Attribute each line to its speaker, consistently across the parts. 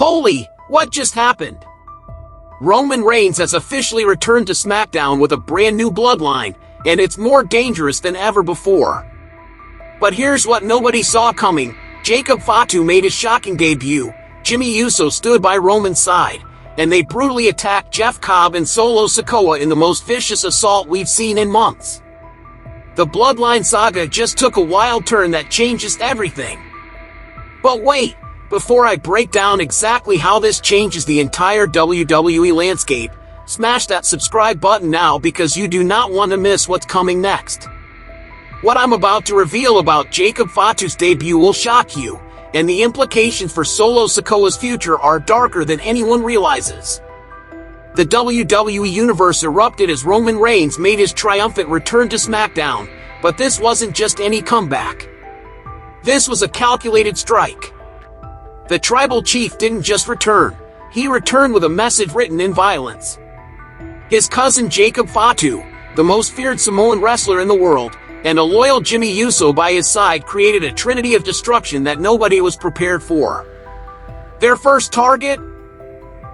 Speaker 1: Holy, what just happened? Roman Reigns has officially returned to SmackDown with a brand new bloodline, and it's more dangerous than ever before. But here's what nobody saw coming. Jacob Fatu made his shocking debut. Jimmy Uso stood by Roman's side, and they brutally attacked Jeff Cobb and Solo Sikoa in the most vicious assault we've seen in months. The Bloodline saga just took a wild turn that changes everything. But wait, before I break down exactly how this changes the entire WWE landscape, smash that subscribe button now because you do not want to miss what's coming next. What I'm about to reveal about Jacob Fatu's debut will shock you, and the implications for Solo Sikoa's future are darker than anyone realizes. The WWE Universe erupted as Roman Reigns made his triumphant return to SmackDown, but this wasn't just any comeback. This was a calculated strike. The tribal chief didn't just return, he returned with a message written in violence. His cousin Jacob Fatu, the most feared Samoan wrestler in the world, and a loyal Jimmy Uso by his side created a trinity of destruction that nobody was prepared for. Their first target?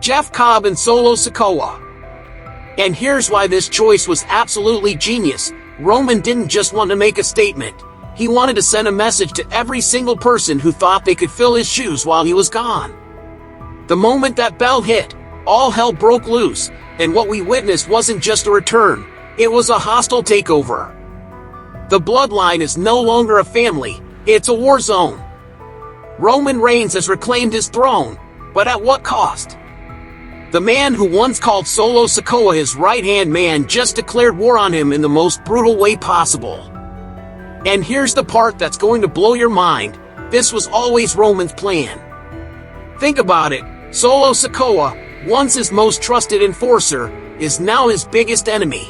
Speaker 1: Jeff Cobb and Solo Sikoa. And here's why this choice was absolutely genius. Roman didn't just want to make a statement. He wanted to send a message to every single person who thought they could fill his shoes while he was gone. The moment that bell hit, all hell broke loose, and what we witnessed wasn't just a return, it was a hostile takeover. The Bloodline is no longer a family, it's a war zone. Roman Reigns has reclaimed his throne, but at what cost? The man who once called Solo Sikoa his right-hand man just declared war on him in the most brutal way possible. And here's the part that's going to blow your mind. This was always Roman's plan. Think about it. Solo Sikoa, once his most trusted enforcer, is now his biggest enemy.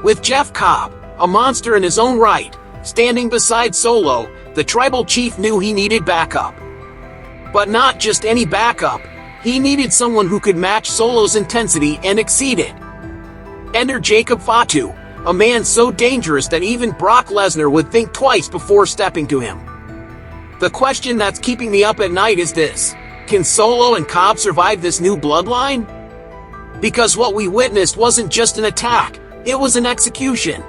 Speaker 1: With Jeff Cobb, a monster in his own right, standing beside Solo, the tribal chief knew he needed backup. But not just any backup, he needed someone who could match Solo's intensity and exceed it. Enter Jacob Fatu, a man so dangerous that even Brock Lesnar would think twice before stepping to him. The question that's keeping me up at night is this: can Solo and Cobb survive this new bloodline? Because what we witnessed wasn't just an attack, it was an execution.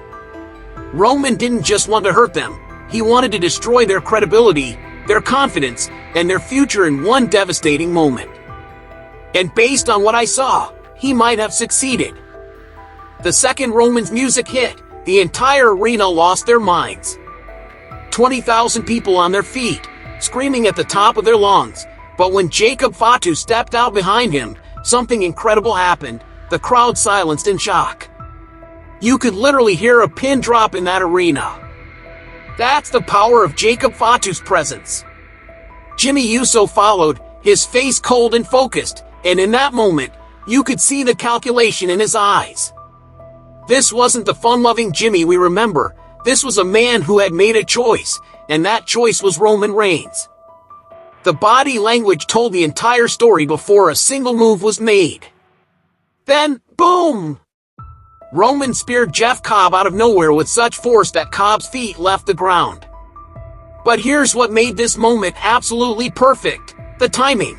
Speaker 1: Roman didn't just want to hurt them, he wanted to destroy their credibility, their confidence, and their future in one devastating moment. And based on what I saw, he might have succeeded. The second Roman's music hit, the entire arena lost their minds. 20,000 people on their feet, screaming at the top of their lungs. But when Jacob Fatu stepped out behind him, something incredible happened. The crowd silenced in shock. You could literally hear a pin drop in that arena. That's the power of Jacob Fatu's presence. Jimmy Uso followed, his face cold and focused, and in that moment, you could see the calculation in his eyes. This wasn't the fun-loving Jimmy we remember. This was a man who had made a choice, and that choice was Roman Reigns. The body language told the entire story before a single move was made. Then, boom! Roman speared Jeff Cobb out of nowhere with such force that Cobb's feet left the ground. But here's what made this moment absolutely perfect: the timing.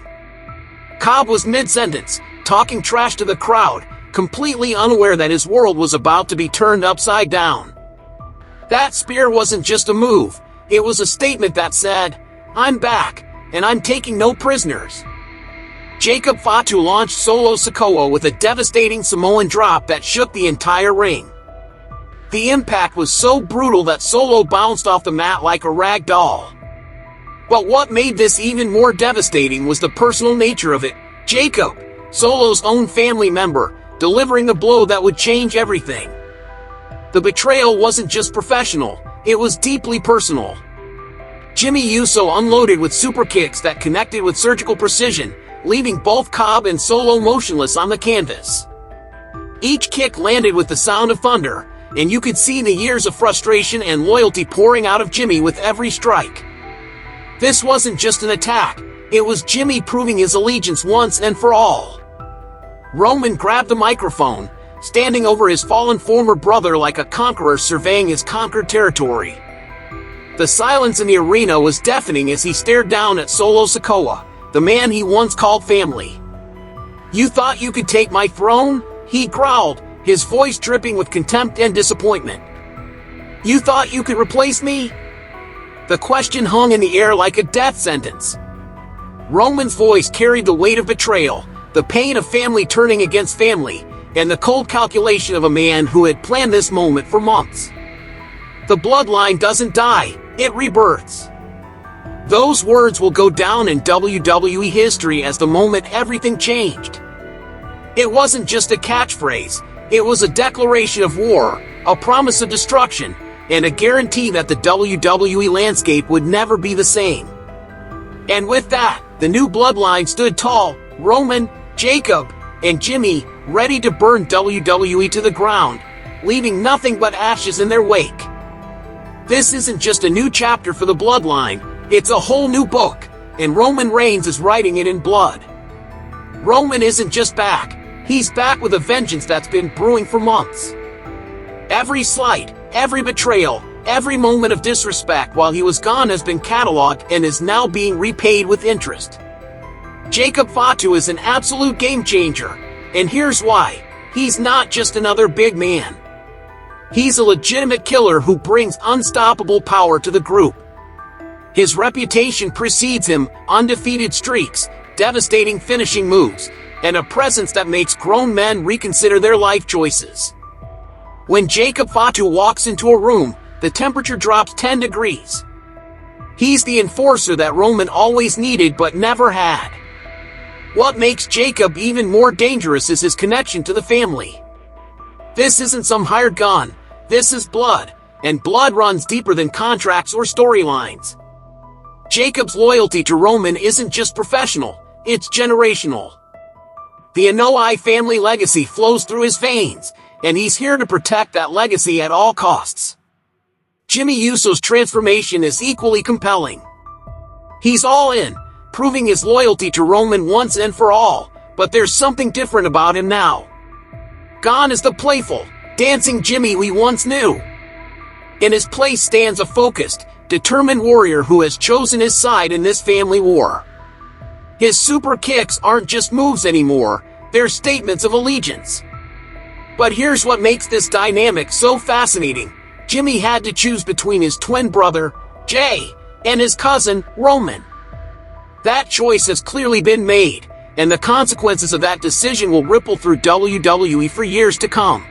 Speaker 1: Cobb was mid-sentence, talking trash to the crowd, completely unaware that his world was about to be turned upside down. That spear wasn't just a move, it was a statement that said, "I'm back, and I'm taking no prisoners." Jacob Fatu launched Solo Sikoa with a devastating Samoan drop that shook the entire ring. The impact was so brutal that Solo bounced off the mat like a rag doll. But what made this even more devastating was the personal nature of it. Jacob, Solo's own family member, delivering the blow that would change everything. The betrayal wasn't just professional, it was deeply personal. Jimmy Uso unloaded with super kicks that connected with surgical precision, leaving both Cobb and Solo motionless on the canvas. Each kick landed with the sound of thunder, and you could see the years of frustration and loyalty pouring out of Jimmy with every strike. This wasn't just an attack, it was Jimmy proving his allegiance once and for all. Roman grabbed the microphone, standing over his fallen former brother like a conqueror surveying his conquered territory. The silence in the arena was deafening as he stared down at Solo Sikoa, the man he once called family. "You thought you could take my throne?" he growled, his voice dripping with contempt and disappointment. "You thought you could replace me?" The question hung in the air like a death sentence. Roman's voice carried the weight of betrayal, the pain of family turning against family, and the cold calculation of a man who had planned this moment for months. "The bloodline doesn't die, it rebirths." Those words will go down in WWE history as the moment everything changed. It wasn't just a catchphrase, it was a declaration of war, a promise of destruction, and a guarantee that the WWE landscape would never be the same. And with that, the new bloodline stood tall, Roman, Jacob, and Jimmy, ready to burn WWE to the ground, leaving nothing but ashes in their wake. This isn't just a new chapter for the bloodline, it's a whole new book, and Roman Reigns is writing it in blood. Roman isn't just back, he's back with a vengeance that's been brewing for months. Every slight, every betrayal, every moment of disrespect while he was gone has been cataloged and is now being repaid with interest. Jacob Fatu is an absolute game changer, and here's why. He's not just another big man. He's a legitimate killer who brings unstoppable power to the group. His reputation precedes him, undefeated streaks, devastating finishing moves, and a presence that makes grown men reconsider their life choices. When Jacob Fatu walks into a room, the temperature drops 10 degrees. He's the enforcer that Roman always needed but never had. What makes Jacob even more dangerous is his connection to the family. This isn't some hired gun, this is blood, and blood runs deeper than contracts or storylines. Jacob's loyalty to Roman isn't just professional, it's generational. The Anoa'i family legacy flows through his veins, and he's here to protect that legacy at all costs. Jimmy Uso's transformation is equally compelling. He's all in, proving his loyalty to Roman once and for all, but there's something different about him now. Gone is the playful, dancing Jimmy we once knew. In his place stands a focused, determined warrior who has chosen his side in this family war. His super kicks aren't just moves anymore, they're statements of allegiance. But here's what makes this dynamic so fascinating. Jimmy had to choose between his twin brother, Jey, and his cousin, Roman. That choice has clearly been made, and the consequences of that decision will ripple through WWE for years to come.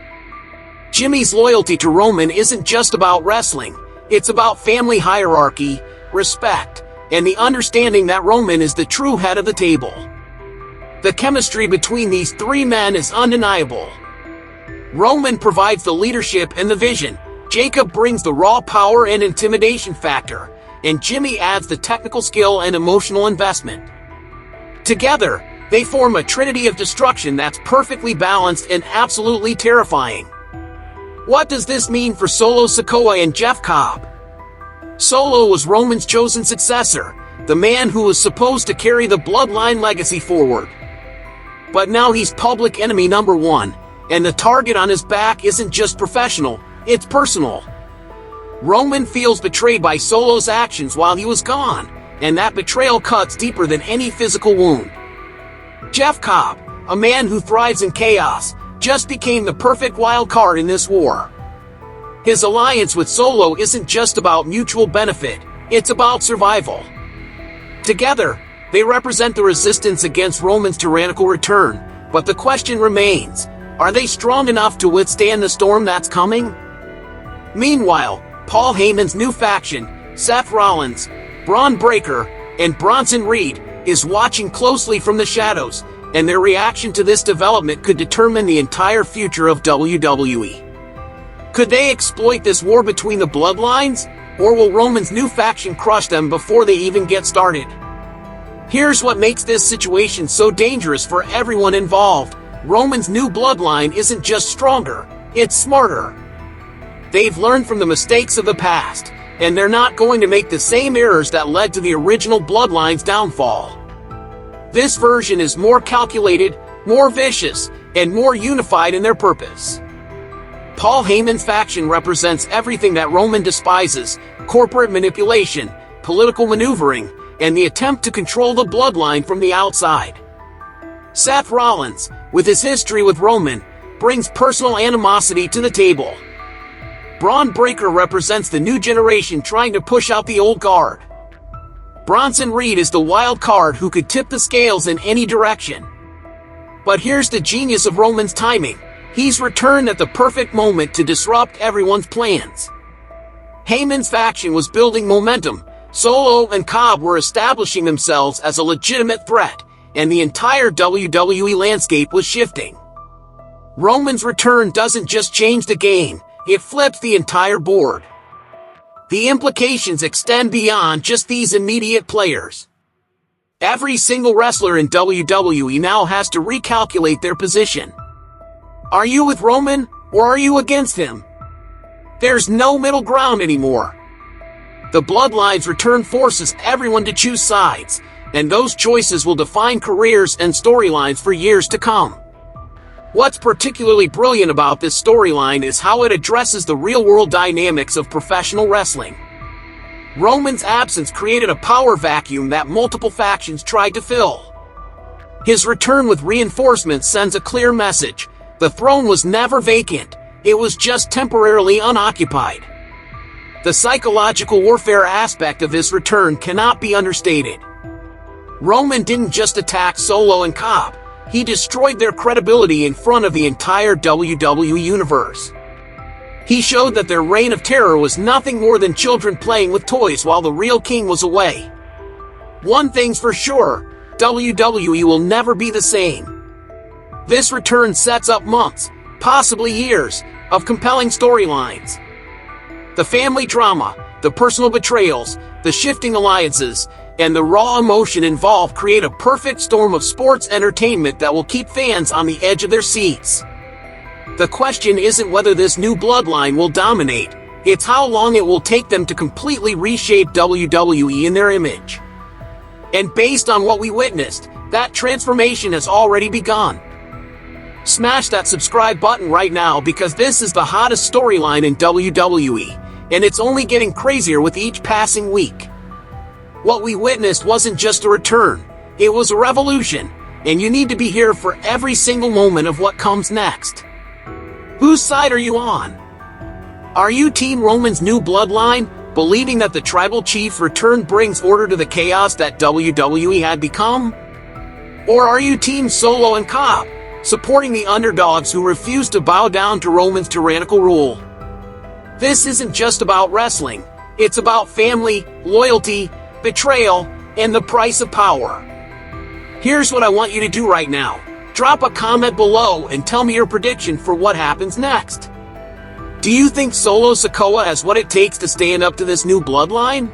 Speaker 1: Jimmy's loyalty to Roman isn't just about wrestling, it's about family hierarchy, respect, and the understanding that Roman is the true head of the table. The chemistry between these three men is undeniable. Roman provides the leadership and the vision, Jacob brings the raw power and intimidation factor, and Jimmy adds the technical skill and emotional investment. Together, they form a trinity of destruction that's perfectly balanced and absolutely terrifying. What does this mean for Solo Sikoa and Jeff Cobb? Solo was Roman's chosen successor, the man who was supposed to carry the bloodline legacy forward. But now he's public enemy number one, and the target on his back isn't just professional, it's personal. Roman feels betrayed by Solo's actions while he was gone, and that betrayal cuts deeper than any physical wound. Jeff Cobb, a man who thrives in chaos, just became the perfect wild card in this war. His alliance with Solo isn't just about mutual benefit, it's about survival. Together, they represent the resistance against Roman's tyrannical return, but the question remains, are they strong enough to withstand the storm that's coming? Meanwhile, Paul Heyman's new faction, Seth Rollins, Braun Breaker, and Bronson Reed, is watching closely from the shadows, and their reaction to this development could determine the entire future of WWE. Could they exploit this war between the bloodlines, or will Roman's new faction crush them before they even get started? Here's what makes this situation so dangerous for everyone involved. Roman's new bloodline isn't just stronger, it's smarter. They've learned from the mistakes of the past, and they're not going to make the same errors that led to the original bloodline's downfall. This version is more calculated, more vicious, and more unified in their purpose. Paul Heyman's faction represents everything that Roman despises: corporate manipulation, political maneuvering, and the attempt to control the bloodline from the outside. Seth Rollins, with his history with Roman, brings personal animosity to the table. Braun Breaker represents the new generation trying to push out the old guard. Bronson Reed is the wild card who could tip the scales in any direction. But here's the genius of Roman's timing. He's returned at the perfect moment to disrupt everyone's plans. Heyman's faction was building momentum, Solo and Cobb were establishing themselves as a legitimate threat, and the entire WWE landscape was shifting. Roman's return doesn't just change the game, it flips the entire board. The implications extend beyond just these immediate players. Every single wrestler in WWE now has to recalculate their position. Are you with Roman, or are you against him? There's no middle ground anymore. The Bloodline's return forces everyone to choose sides, and those choices will define careers and storylines for years to come. What's particularly brilliant about this storyline is how it addresses the real-world dynamics of professional wrestling. Roman's absence created a power vacuum that multiple factions tried to fill. His return with reinforcements sends a clear message. The throne was never vacant, it was just temporarily unoccupied. The psychological warfare aspect of his return cannot be understated. Roman didn't just attack Solo and Cobb, he destroyed their credibility in front of the entire WWE universe. He showed that their reign of terror was nothing more than children playing with toys while the real king was away. One thing's for sure, WWE will never be the same. This return sets up months, possibly years, of compelling storylines. The family drama, the personal betrayals, the shifting alliances, and the raw emotion involved create a perfect storm of sports entertainment that will keep fans on the edge of their seats. The question isn't whether this new bloodline will dominate, it's how long it will take them to completely reshape WWE in their image. And based on what we witnessed, that transformation has already begun. Smash that subscribe button right now because this is the hottest storyline in WWE, and it's only getting crazier with each passing week. What we witnessed wasn't just a return, it was a revolution, and you need to be here for every single moment of what comes next. Whose side are you on? Are you Team Roman's new bloodline, believing that the tribal chief's return brings order to the chaos that WWE had become? Or are you Team Solo and Cobb, supporting the underdogs who refuse to bow down to Roman's tyrannical rule? This isn't just about wrestling, it's about family, loyalty, betrayal, and the price of power. Here's what I want you to do right now. Drop a comment below and tell me your prediction for what happens next. Do you think Solo Sikoa has what it takes to stand up to this new bloodline?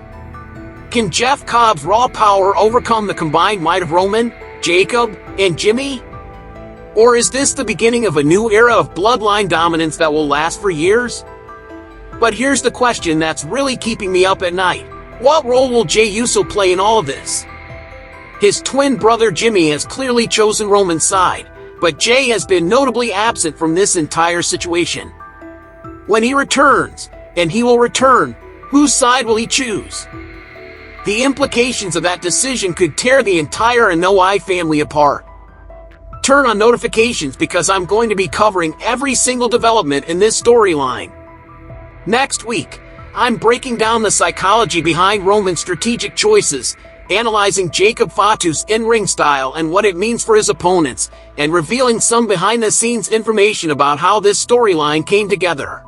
Speaker 1: Can Jeff Cobb's raw power overcome the combined might of Roman, Jacob, and Jimmy? Or is this the beginning of a new era of bloodline dominance that will last for years? But here's the question that's really keeping me up at night. What role will Jey Uso play in all of this? His twin brother Jimmy has clearly chosen Roman's side, but Jey has been notably absent from this entire situation. When he returns, and he will return, whose side will he choose? The implications of that decision could tear the entire Anoa'i family apart. Turn on notifications because I'm going to be covering every single development in this storyline. Next week, I'm breaking down the psychology behind Roman's strategic choices, analyzing Jacob Fatu's in-ring style and what it means for his opponents, and revealing some behind-the-scenes information about how this storyline came together.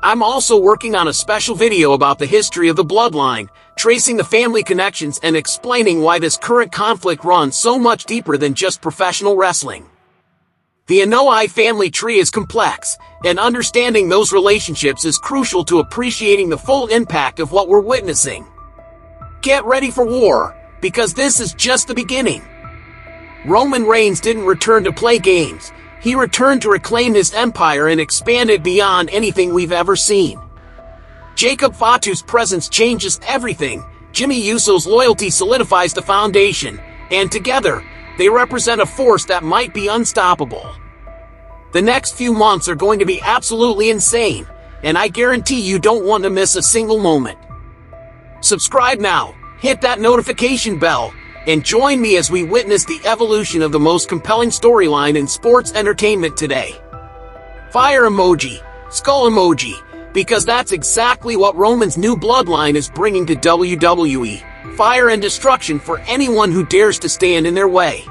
Speaker 1: I'm also working on a special video about the history of the bloodline, tracing the family connections and explaining why this current conflict runs so much deeper than just professional wrestling. The Anoa'i family tree is complex, and understanding those relationships is crucial to appreciating the full impact of what we're witnessing. Get ready for war, because this is just the beginning. Roman Reigns didn't return to play games, he returned to reclaim his empire and expand it beyond anything we've ever seen. Jacob Fatu's presence changes everything, Jimmy Uso's loyalty solidifies the foundation, and together, they represent a force that might be unstoppable. The next few months are going to be absolutely insane, and I guarantee you don't want to miss a single moment. Subscribe now, hit that notification bell, and join me as we witness the evolution of the most compelling storyline in sports entertainment today. Fire emoji, skull emoji, because that's exactly what Roman's new bloodline is bringing to WWE. Fire and destruction for anyone who dares to stand in their way.